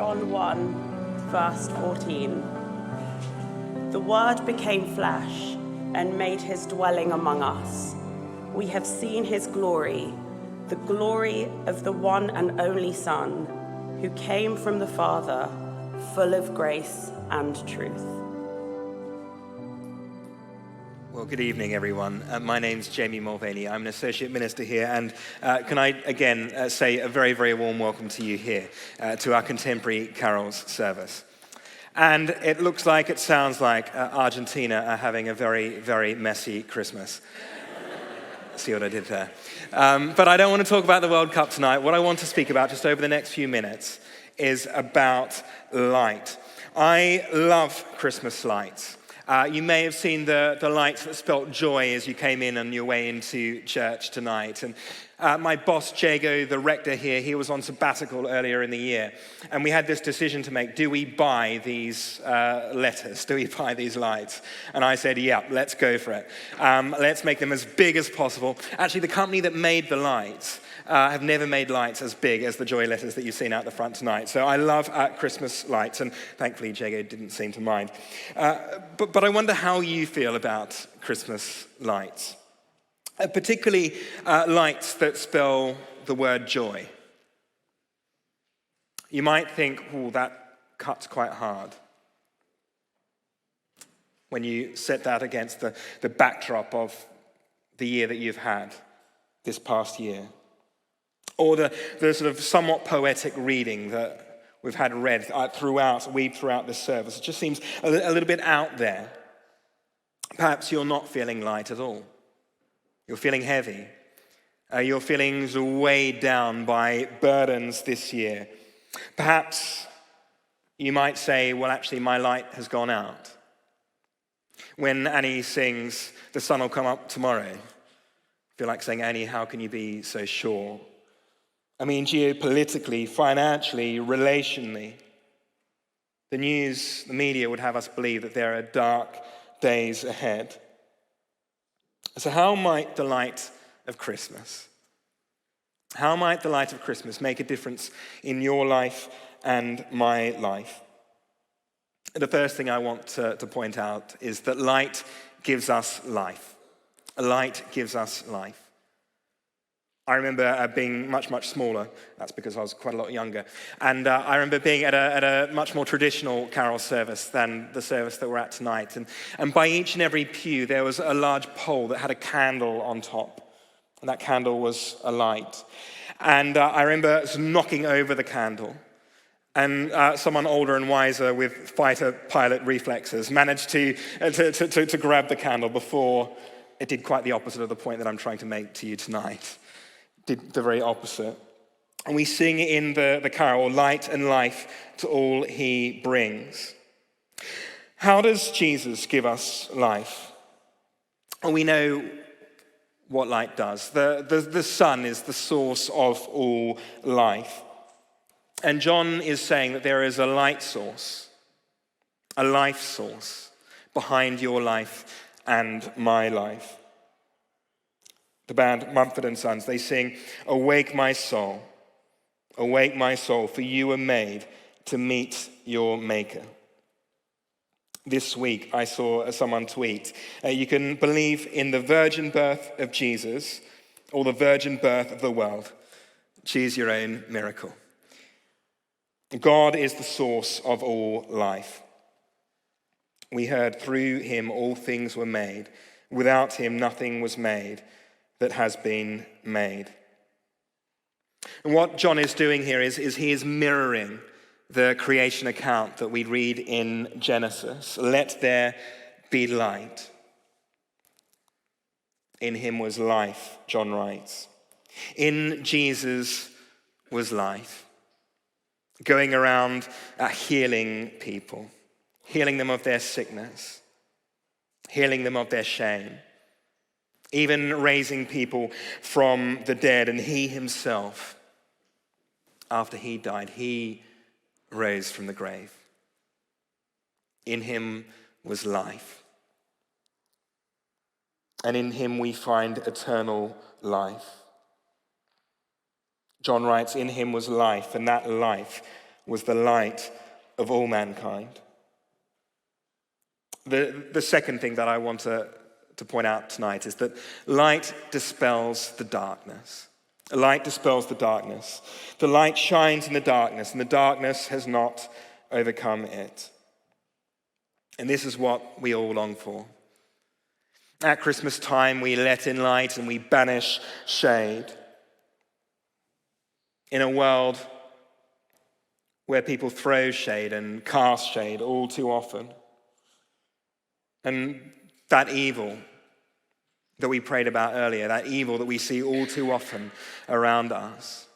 John 1, verse 14. The Word became flesh and made his dwelling among us. We have seen his glory, the glory of the one and only Son, who came from the Father, full of grace and truth. Well, good evening, everyone. My name's Jamie Mulvaney. I'm an associate minister here, and can I again say a very, very warm welcome to you here to our contemporary carols service. And it looks like, it sounds like Argentina are having a very, very messy Christmas. See what I did there? But I don't want to talk about the World Cup tonight. What I want to speak about just over the next few minutes is about light. I love Christmas lights. You may have seen the lights that spelt joy as you came in on your way into church tonight. And my boss, Jago, the rector here, he was on sabbatical earlier in the year. And we had this decision to make. Do we buy these letters? Do we buy these lights? And I said, yeah, let's go for it. Let's make them as big as possible. Actually, the company that made the lights have never made lights as big as the joy letters that you've seen out the front tonight. So I love Christmas lights, and thankfully Jago didn't seem to mind. But I wonder how you feel about Christmas lights, particularly lights that spell the word joy. You might think, oh, that cuts quite hard when you set that against the backdrop of the year that you've had this past year. Or the sort of somewhat poetic reading that we've had read throughout this service. It just seems a little bit out there. Perhaps you're not feeling light at all. You're feeling heavy. Your feelings are weighed down by burdens this year. Perhaps you might say, well, actually, my light has gone out. When Annie sings, the sun will come up tomorrow, I feel like saying, Annie, how can you be so sure? I mean, geopolitically, financially, relationally, the news, the media would have us believe that there are dark days ahead. So how might the light of Christmas, make a difference in your life and my life? The first thing I want to point out is that light gives us life. Light gives us life. I remember being much, much smaller. That's because I was quite a lot younger. And I remember being at a much more traditional carol service than the service that we're at tonight. And by each and every pew, there was a large pole that had a candle on top. And that candle was a light. And I remember knocking over the candle. And someone older and wiser with fighter pilot reflexes managed to grab the candle before it did quite the opposite of the point that I'm trying to make to you tonight. Did the very opposite. And we sing in the carol, light and life to all he brings. How does Jesus give us life? And we know what light does. The sun is the source of all life. And John is saying that there is a light source, a life source behind your life and my life. The band Mumford & Sons, they sing, awake my soul, for you were made to meet your maker. This week I saw someone tweet, you can believe in the virgin birth of Jesus or the virgin birth of the world. Choose your own miracle. God is the source of all life. We heard through him all things were made. Without him nothing was made that has been made. And what John is doing here is he is mirroring the creation account that we read in Genesis. Let there be light. In him was life, John writes. In Jesus was life. Going around healing people, healing them of their sickness, healing them of their shame, even raising people from the dead. And he himself, after he died, he rose from the grave. In him was life. And in him we find eternal life. John writes, in him was life, and that life was the light of all mankind. The second thing that I want to point out tonight is that light dispels the darkness. Light dispels the darkness. The light shines in the darkness, and the darkness has not overcome it. And this is what we all long for. At Christmas time, we let in light and we banish shade. In a world where people throw shade and cast shade all too often. And that evil that we prayed about earlier, that evil that we see all too often around us.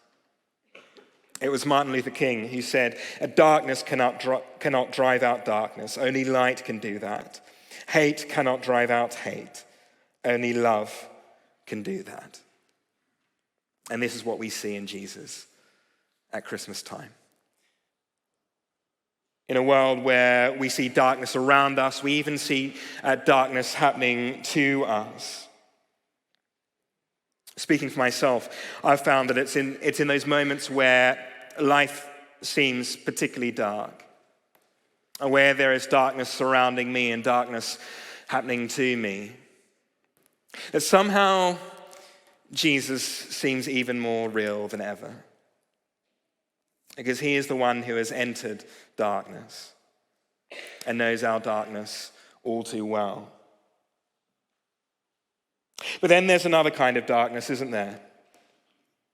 It was Martin Luther King who said, "A darkness cannot drive out darkness. Only light can do that. Hate cannot drive out hate. Only love can do that." And this is what we see in Jesus at Christmas time. In a world where we see darkness around us, we even see darkness happening to us. Speaking for myself, I've found that it's in those moments where life seems particularly dark, and where there is darkness surrounding me and darkness happening to me, that somehow Jesus seems even more real than ever. Because he is the one who has entered darkness and knows our darkness all too well. But then there's another kind of darkness, isn't there?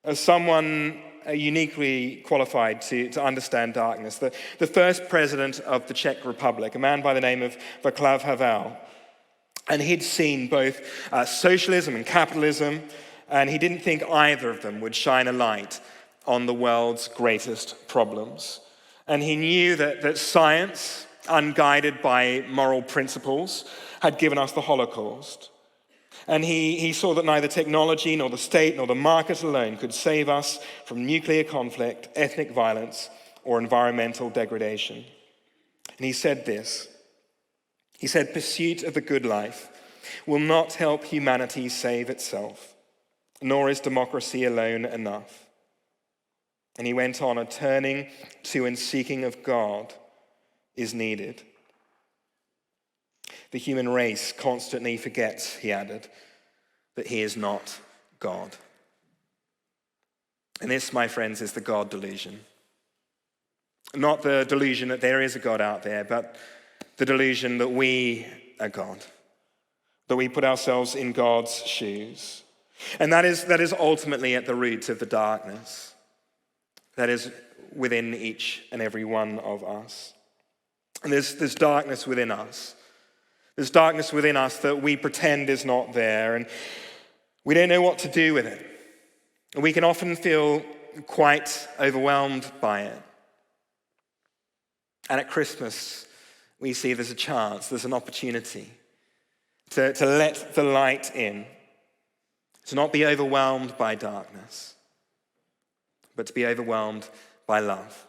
As someone uniquely qualified to understand darkness, the first president of the Czech Republic, a man by the name of Václav Havel, and he'd seen both socialism and capitalism, and he didn't think either of them would shine a light on the world's greatest problems. And he knew that science, unguided by moral principles, had given us the Holocaust. And he saw that neither technology nor the state nor the market alone could save us from nuclear conflict, ethnic violence, or environmental degradation. And he said this. He said, "Pursuit of the good life will not help humanity save itself, nor is democracy alone enough." And he went on, "A turning to and seeking of God is needed. The human race constantly forgets," he added, "that he is not God." And this, my friends, is the God delusion. Not the delusion that there is a God out there, but the delusion that we are God, that we put ourselves in God's shoes. And that is ultimately at the root of the darkness that is within each and every one of us. And there's darkness within us. There's darkness within us that we pretend is not there, and we don't know what to do with it. And we can often feel quite overwhelmed by it. And at Christmas, we see there's a chance, there's an opportunity to let the light in, to not be overwhelmed by darkness, but to be overwhelmed by love.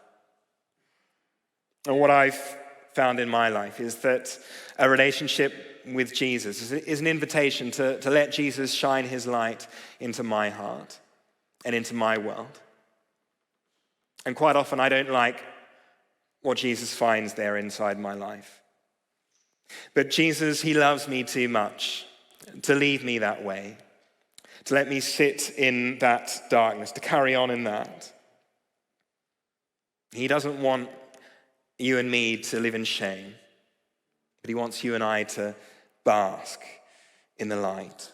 And what I've found in my life is that a relationship with Jesus is an invitation to let Jesus shine his light into my heart and into my world. And quite often I don't like what Jesus finds there inside my life. But Jesus, he loves me too much to leave me that way, to let me sit in that darkness, to carry on in that. He doesn't want you and me to live in shame, but he wants you and I to bask in the light.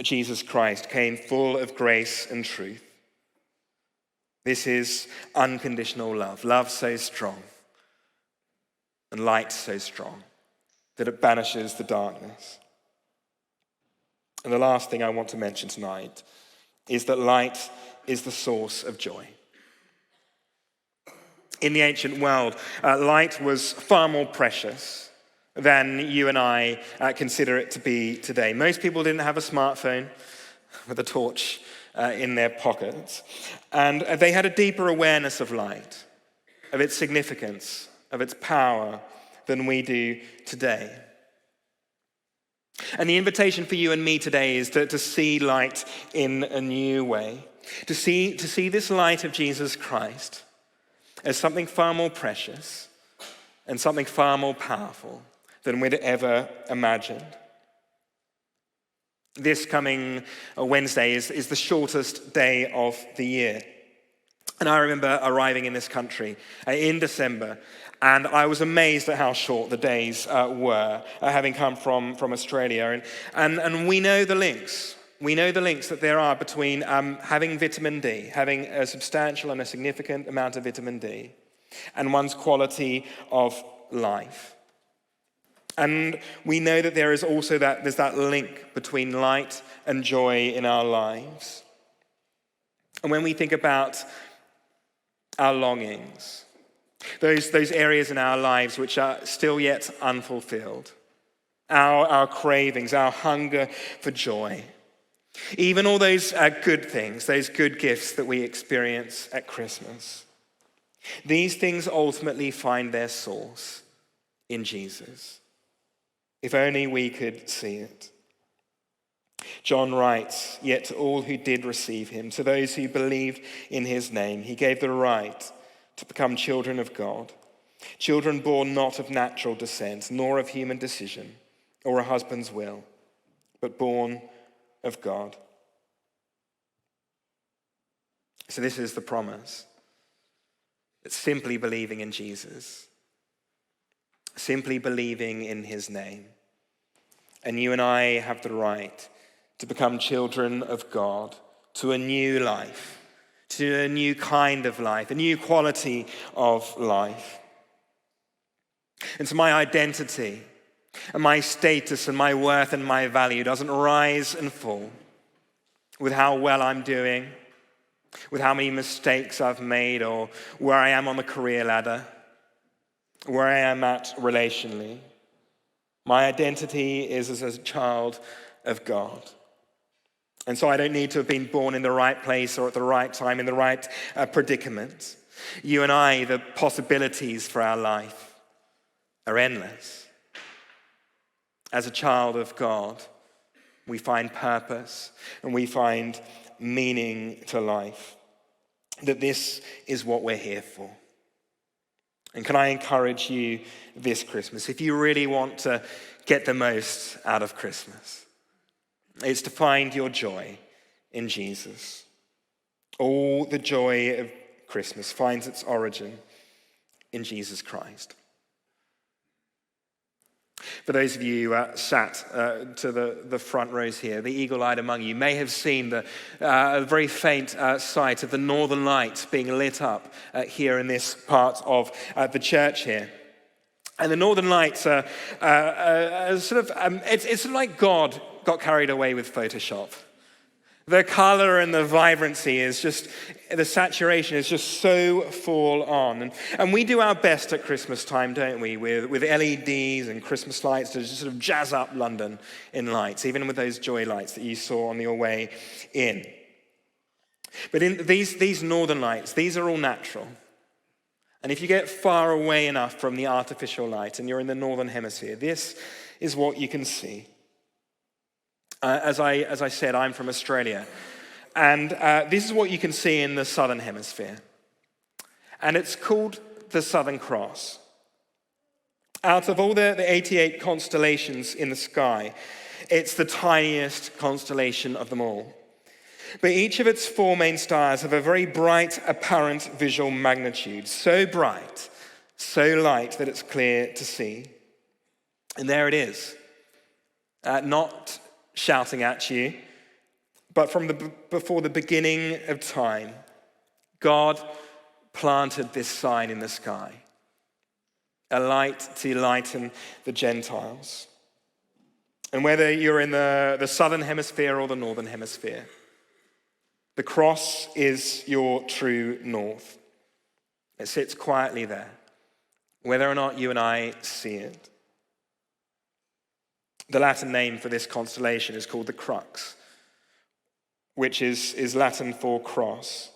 Jesus Christ came full of grace and truth. This is unconditional love, love so strong and light so strong that it banishes the darkness. And the last thing I want to mention tonight is that light is the source of joy. In the ancient world, light was far more precious than you and I consider it to be today. Most people didn't have a smartphone with a torch in their pockets, and they had a deeper awareness of light, of its significance, of its power than we do today. And the invitation for you and me today is to see light in a new way, to see this light of Jesus Christ as something far more precious and something far more powerful than we'd ever imagined. This coming Wednesday is the shortest day of the year. And I remember arriving in this country in December, and I was amazed at how short the days were, having come from Australia. And we know the links. We know the links that there are between having vitamin D, having a substantial and a significant amount of vitamin D, and one's quality of life. And we know that there's that link between light and joy in our lives. And when we think about our longings, those areas in our lives which are still yet unfulfilled, our cravings, our hunger for joy, even all those good things, those good gifts that we experience at Christmas, these things ultimately find their source in Jesus. If only we could see it. John writes, "Yet to all who did receive him, to those who believed in his name, he gave the right to become children of God, children born not of natural descent, nor of human decision, or a husband's will, but born of God." So this is the promise. It's simply believing in Jesus, simply believing in his name. And you and I have the right to become children of God, to a new life, to a new kind of life, a new quality of life. And so my identity and my status and my worth and my value doesn't rise and fall with how well I'm doing, with how many mistakes I've made, or where I am on the career ladder, where I am at relationally. My identity is as a child of God. And so I don't need to have been born in the right place or at the right time, in the right predicament. You and I, the possibilities for our life are endless. As a child of God, we find purpose and we find meaning to life. That this is what we're here for. And can I encourage you this Christmas, if you really want to get the most out of Christmas, it's to find your joy in Jesus. All the joy of Christmas finds its origin in Jesus Christ. For those of you sat to the front rows here, the eagle-eyed among you may have seen the very faint sight of the northern lights being lit up here in this part of the church here. And the northern lights are it's sort of like God got carried away with Photoshop. The color and the vibrancy is just, the saturation is just so full on. And we do our best at Christmas time, don't we, with LEDs and Christmas lights to just sort of jazz up London in lights, even with those joy lights that you saw on your way in. But in these northern lights, these are all natural. And if you get far away enough from the artificial light and you're in the northern hemisphere, this is what you can see. As I said, I'm from Australia, and this is what you can see in the southern hemisphere. And it's called the Southern Cross. Out of all the 88 constellations in the sky, it's the tiniest constellation of them all. But each of its four main stars have a very bright apparent visual magnitude, so bright, so light that it's clear to see. And there it is, not shouting at you, but from before the beginning of time, God planted this sign in the sky, a light to lighten the Gentiles. And whether you're in the southern hemisphere or the northern hemisphere, the cross is your true north. It sits quietly there, whether or not you and I see it. The Latin name for this constellation is called the crux, which is Latin for cross.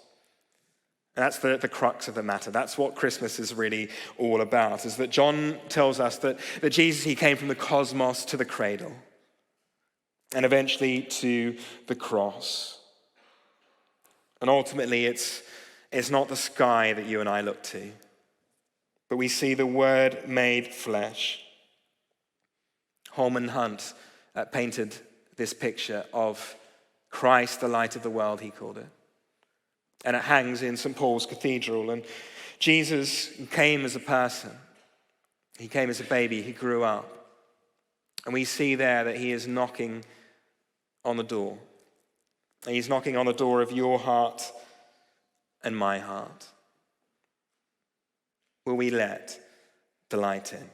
And that's the crux of the matter. That's what Christmas is really all about, is that John tells us that Jesus, he came from the cosmos to the cradle and eventually to the cross. And ultimately, it's It's not the sky that you and I look to, but we see the Word made flesh. Holman Hunt painted this picture of Christ, the light of the world, he called it. And it hangs in St. Paul's Cathedral. And Jesus came as a person. He came as a baby. He grew up. And we see there that he is knocking on the door. And he's knocking on the door of your heart and my heart. Will we let the light in?